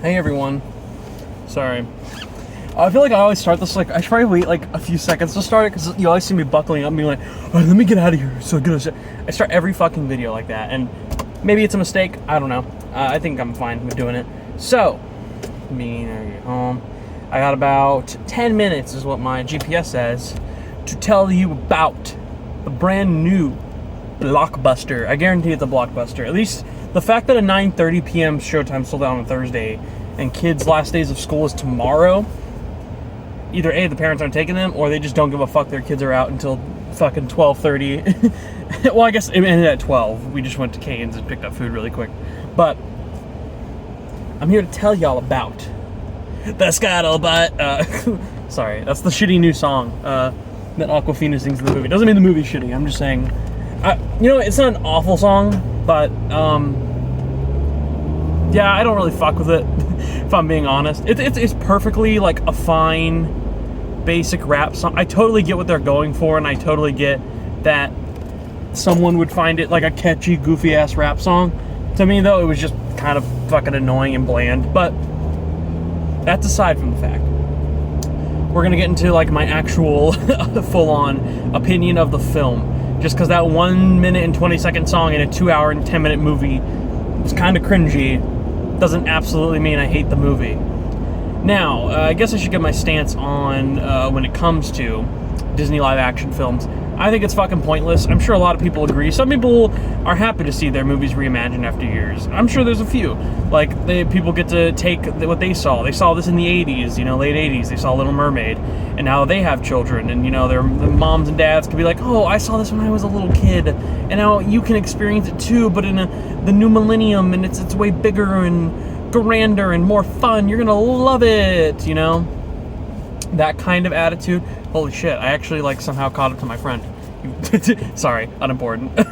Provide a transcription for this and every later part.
Hey everyone. Sorry. I feel like I always start this, like, I should probably wait like a few seconds to start it, because you always see me buckling up and being like, all right, let me get out of here. So good. I start every fucking video like that, and maybe it's a mistake. I don't know. I think I'm fine with doing it. So, me home. I got about 10 minutes is what my GPS says to tell you about the brand new blockbuster. I guarantee it's a blockbuster. At least the fact that a 9:30 p.m. showtime sold out on a Thursday and kids' last days of school is tomorrow, either A, the parents aren't taking them, or they just don't give a fuck their kids are out until fucking 12:30. Well, I guess it ended at 12. We just went to Cane's and picked up food really quick. But I'm here to tell y'all about the scuttlebutt. Sorry, that's the shitty new song that Aquafina sings in the movie. Doesn't mean the movie's shitty. I'm just saying, it's not an awful song, but yeah, I don't really fuck with it. If I'm being honest, it's perfectly like a fine, basic rap song. I totally get what they're going for, and I totally get that someone would find it like a catchy, goofy ass rap song. To me, though, it was just kind of fucking annoying and bland. But that's aside from the fact. We're gonna get into like my actual full-on opinion of the film. Just because that 1 minute and 20-second song in a 2 hour and 10-minute movie was kind of cringy, doesn't absolutely mean I hate the movie. Now, I guess I should get my stance on when it comes to Disney live-action films. I think it's fucking pointless. I'm sure a lot of people agree. Some people are happy to see their movies reimagined after years. I'm sure there's a few. Like, people get to take what they saw. They saw this in the 80s, late 80s. They saw Little Mermaid. And now they have children. And, their moms and dads could be like, oh, I saw this when I was a little kid. And now you can experience it too, but in the new millennium. And it's way bigger and grander and more fun. You're going to love it, That kind of attitude. Holy shit, I actually somehow caught up to my friend. Sorry, unimportant. I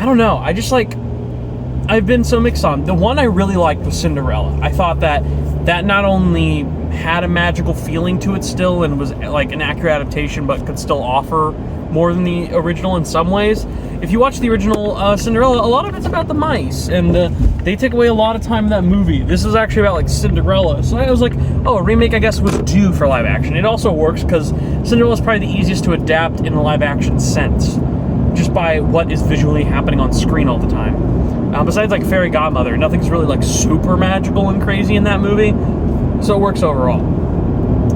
don't know. I've been so mixed on. The one I really liked was Cinderella. I thought that not only had a magical feeling to it still and was like an accurate adaptation, but could still offer more than the original in some ways. If you watch the original Cinderella, a lot of it's about the mice, and they take away a lot of time in that movie. This is actually about Cinderella, so I was like, oh, a remake I guess was due for live action. It also works because Cinderella is probably the easiest to adapt in a live action sense, just by what is visually happening on screen all the time. Besides Fairy Godmother, nothing's really super magical and crazy in that movie, so it works overall.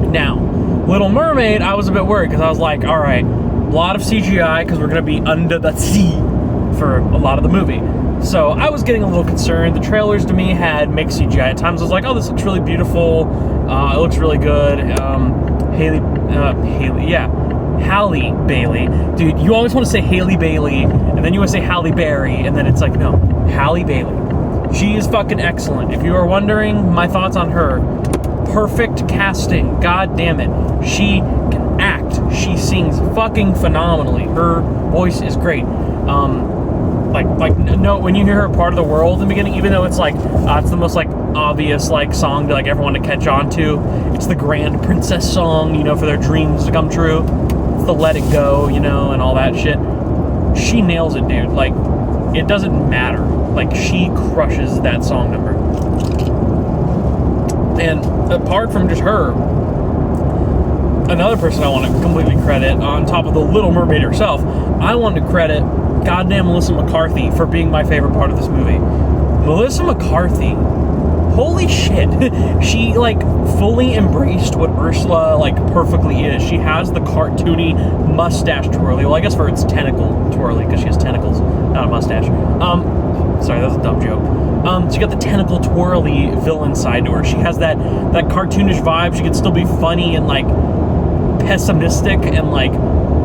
Now, Little Mermaid, I was a bit worried because I was like, all right, a lot of CGI because we're going to be under the sea for a lot of the movie. So I was getting a little concerned. The trailers to me had mixed CGI. At times I was like, oh, this looks really beautiful. It looks really good. Halle Bailey. Dude, you always want to say Haley Bailey, and then you want to say Halle Berry, and then it's no, Halle Bailey. She is fucking excellent. If you are wondering my thoughts on her, perfect casting. God damn it. She can act. She sings fucking phenomenally. Her voice is great. No, when you hear her Part of the World in the beginning, even though it's it's the most obvious song to everyone to catch on to. It's the grand princess song, for their dreams to come true. It's the Let It Go, and all that shit. She nails it, dude. It doesn't matter. She crushes that song number. And apart from just her, another person I want to completely credit, on top of the Little Mermaid herself, I want to credit goddamn Melissa McCarthy for being my favorite part of this movie. Melissa McCarthy, holy shit, she fully embraced what Ursula perfectly is. She has the cartoony mustache twirly. Well, I guess for its tentacle twirly, because she has tentacles, not a mustache. Sorry, that was a dumb joke. She got the tentacle twirly villain side to her. She has that cartoonish vibe. She can still be funny and pessimistic and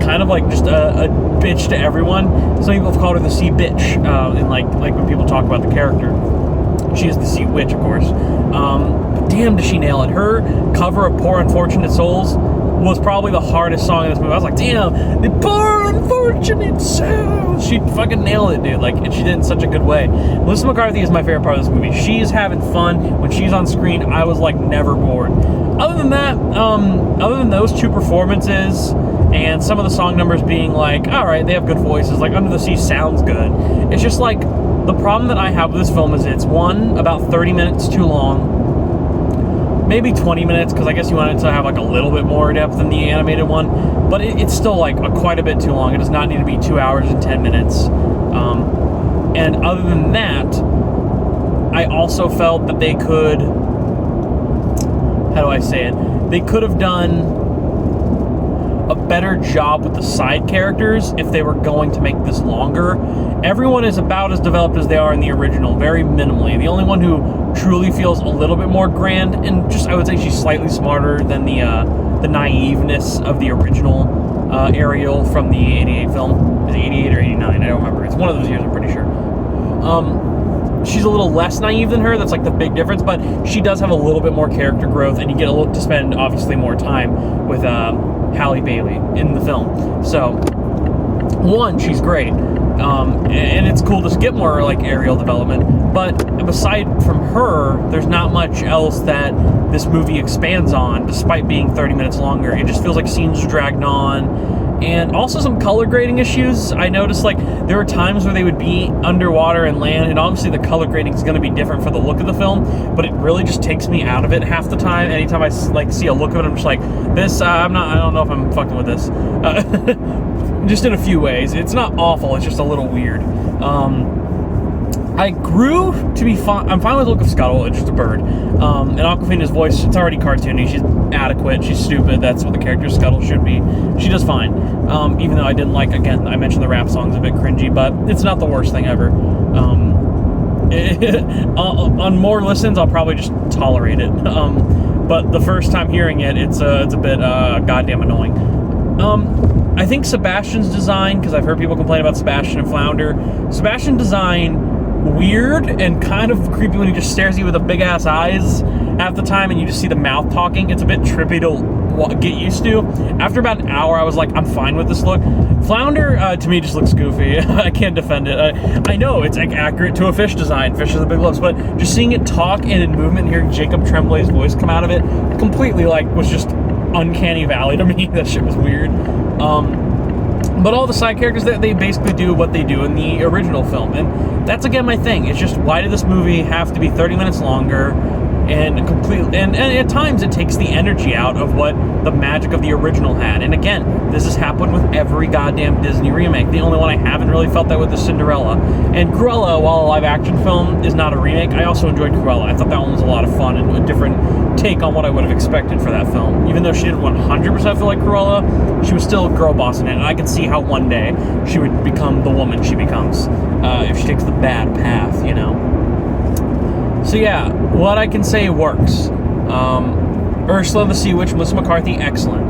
kind of just a bitch to everyone. Some people have called her the sea bitch, and when people talk about the character. She is the sea witch, of course. But damn, does she nail it. Her cover of Poor Unfortunate Souls was probably the hardest song in this movie. I was like, damn, the poor unfortunate souls. She fucking nailed it, dude. And she did it in such a good way. Melissa McCarthy is my favorite part of this movie. She is having fun. When she's on screen, I was never bored. Other than that, other than those two performances and some of the song numbers being all right, they have good voices. Under the Sea sounds good. It's just The problem that I have with this film is it's, one, about 30 minutes too long. Maybe 20 minutes, because I guess you want it to have like a little bit more depth than the animated one. But it's still like quite a bit too long. It does not need to be 2 hours and 10 minutes. And other than that, I also felt that they could... How do I say it? They could have done a better job with the side characters if they were going to make this longer. Everyone is about as developed as they are in the original, very minimally. The only one who truly feels a little bit more grand, and just, I would say she's slightly smarter than the naiveness of the original Ariel from the 88 film. Is it 88 or 89? I don't remember. It's one of those years, I'm pretty sure. She's a little less naive than her. That's like the big difference, but she does have a little bit more character growth, and you get a look to spend, obviously, more time with Halle Bailey in the film. So, one, she's great, and it's cool to get more like Ariel development. But aside from her, there's not much else that this movie expands on, despite being 30 minutes longer. It just feels like scenes are dragged on. And also some color grading issues. I noticed, like, there were times where they would be underwater and land, and obviously the color grading is going to be different for the look of the film, but it really just takes me out of it half the time. Anytime I see a look of it, I'm just like, this, I don't know if I'm fucking with this. Just in a few ways. It's not awful, it's just a little weird. I grew to be fine. I'm fine with the look of Scuttle. It's just a bird. And Awkwafina's voice, it's already cartoony. She's adequate. She's stupid. That's what the character Scuttle should be. She does fine. Even though I didn't like, again, I mentioned the rap song's a bit cringy, but it's not the worst thing ever. On more listens, I'll probably just tolerate it. But the first time hearing it, it's a bit goddamn annoying. I think Sebastian's design, because I've heard people complain about Sebastian and Flounder. Sebastian design, weird and kind of creepy when he just stares at you with the big ass eyes half the time and you just see the mouth talking. It's a bit trippy to get used to. After about an hour, I was like, I'm fine with this look. Flounder, to me, just looks goofy. I can't defend it. I know it's like accurate to a fish design. Fish are the big lips, but just seeing it talk and in movement and hearing Jacob Tremblay's voice come out of it completely, like, was just uncanny valley to me. That shit was weird. But all the side characters, they basically do what they do in the original film. And that's, again, my thing. It's just, why did this movie have to be 30 minutes longer and at times it takes the energy out of what the magic of the original had. And again, this has happened with every goddamn Disney remake. The only one I haven't really felt that with is Cinderella. And Cruella, while a live action film is not a remake, I also enjoyed Cruella. I thought that one was a lot of fun and a different take on what I would have expected for that film. Even though she didn't 100% feel like Cruella, she was still a girl boss in it, and I could see how one day she would become the woman she becomes if she takes the bad path, you know. So yeah, what I can say works. Ursula the Sea Witch, Melissa McCarthy, excellent.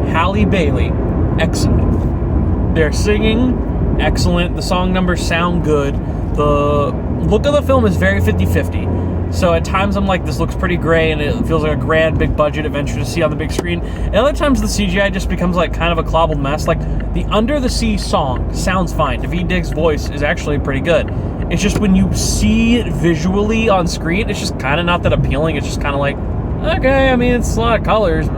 Halle Bailey, excellent. They're singing, excellent. The song numbers sound good. The look of the film is very 50-50. So at times I'm like, this looks pretty gray and it feels like a grand big budget adventure to see on the big screen. And other times the CGI just becomes like kind of a clobbled mess. Like the Under the Sea song sounds fine. Daveed Diggs' voice is actually pretty good. It's just when you see it visually on screen, it's just kind of not that appealing. It's just kind of like, okay, I mean, it's a lot of colors, but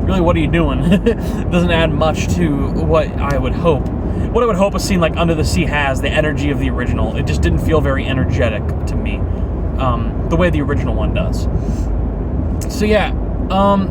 really, what are you doing? It doesn't add much to what I would hope. What I would hope a scene like Under the Sea has, the energy of the original. It just didn't feel very energetic to me, the way the original one does. So yeah,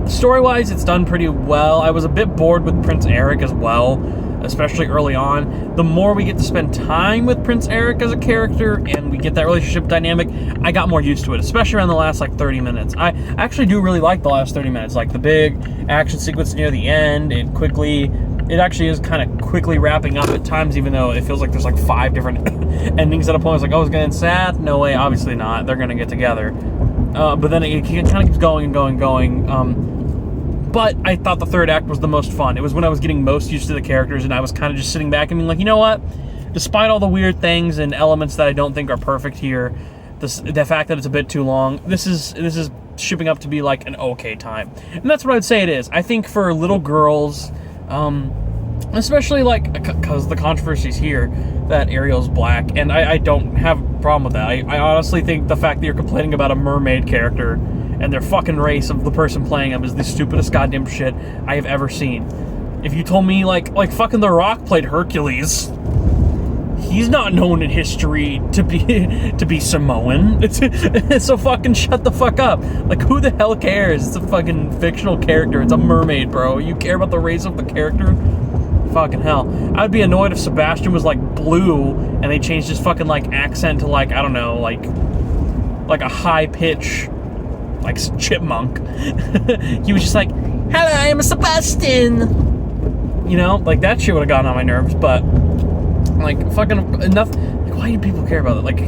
story-wise, it's done pretty well. I was a bit bored with Prince Eric as well, especially early on. The more we get to spend time with Prince Eric as a character and we get that relationship dynamic, I got more used to it, especially around the last like 30 minutes. I actually do really like the last 30 minutes, like the big action sequence near the end. It actually is kind of quickly wrapping up at times, even though it feels like there's like 5 different endings at a point. It's like, oh, it's gonna end sad? No way, obviously not. They're gonna get together. But then it kind of keeps going and going and going. But I thought the third act was the most fun. It was when I was getting most used to the characters and I was kind of just sitting back and being like, you know what? Despite all the weird things and elements that I don't think are perfect here, the fact that it's a bit too long, this is shipping up to be like an okay time. And that's what I'd say it is. I think for little girls, especially like, because the controversy's here that Ariel's black, and I don't have a problem with that. I honestly think the fact that you're complaining about a mermaid character and their fucking race of the person playing them is the stupidest goddamn shit I have ever seen. If you told me, like fucking The Rock played Hercules, he's not known in history to be Samoan. So fucking shut the fuck up. Like, who the hell cares? It's a fucking fictional character. It's a mermaid, bro. You care about the race of the character? Fucking hell. I'd be annoyed if Sebastian was like blue and they changed his fucking like accent to like, I don't know, like a high pitch like chipmunk. He was just like, hello, I'm Sebastian. You know, like that shit would have gotten on my nerves, but like fucking enough. Like, why do people care about it? Like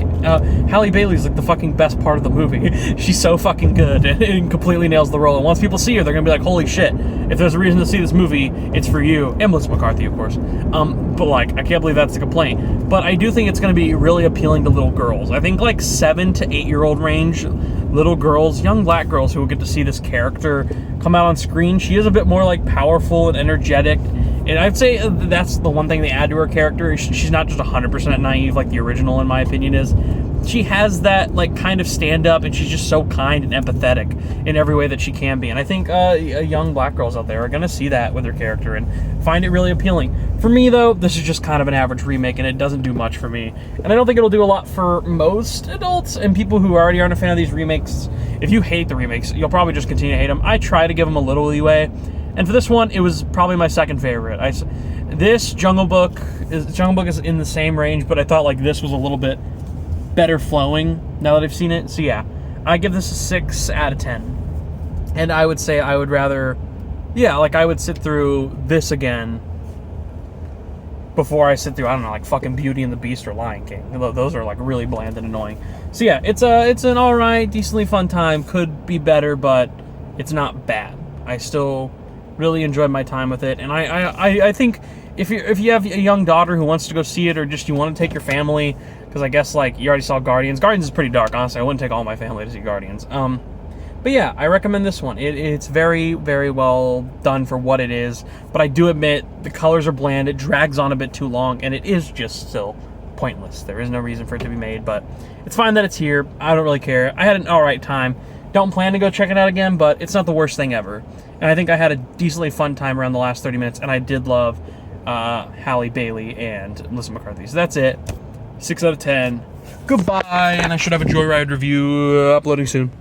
Halle Bailey's like the fucking best part of the movie. She's so fucking good and completely nails the role. And once people see her, they're gonna be like, holy shit, if there's a reason to see this movie, it's for you. And Melissa McCarthy, of course. But like, I can't believe that's a complaint. But I do think it's gonna be really appealing to little girls. I think like 7 to 8 year old range, little girls, young black girls who will get to see this character come out on screen. She is a bit more like powerful and energetic. And I'd say that's the one thing they add to her character. She's not just 100% naive like the original, in my opinion, is. She has that like kind of stand up, and she's just so kind and empathetic in every way that she can be. And I think young black girls out there are going to see that with her character and find it really appealing. For me, though, this is just kind of an average remake, and it doesn't do much for me. And I don't think it'll do a lot for most adults and people who already aren't a fan of these remakes. If you hate the remakes, you'll probably just continue to hate them. I try to give them a little leeway. And for this one, it was probably my second favorite. This Jungle Book is in the same range, but I thought like this was a little bit better flowing now that I've seen it. So yeah, I give this a 6 out of 10. And I would say I would rather, yeah, like I would sit through this again before I sit through, I don't know, like fucking Beauty and the Beast or Lion King. Those are like really bland and annoying. So yeah, it's an alright, decently fun time. Could be better, but it's not bad. I still really enjoyed my time with it. And I think if you have a young daughter who wants to go see it, or just you want to take your family, because I guess like you already saw Guardians. Guardians is pretty dark, honestly. I wouldn't take all my family to see Guardians. But yeah, I recommend this one. It's very, very well done for what it is. But I do admit the colors are bland. It drags on a bit too long, and it is just still pointless. There is no reason for it to be made, but it's fine that it's here. I don't really care. I had an alright time. Don't plan to go check it out again, but it's not the worst thing ever. And I think I had a decently fun time around the last 30 minutes, and I did love Halle Bailey and Melissa McCarthy. So that's it. 6 out of 10. Goodbye, and I should have a Joyride review uploading soon.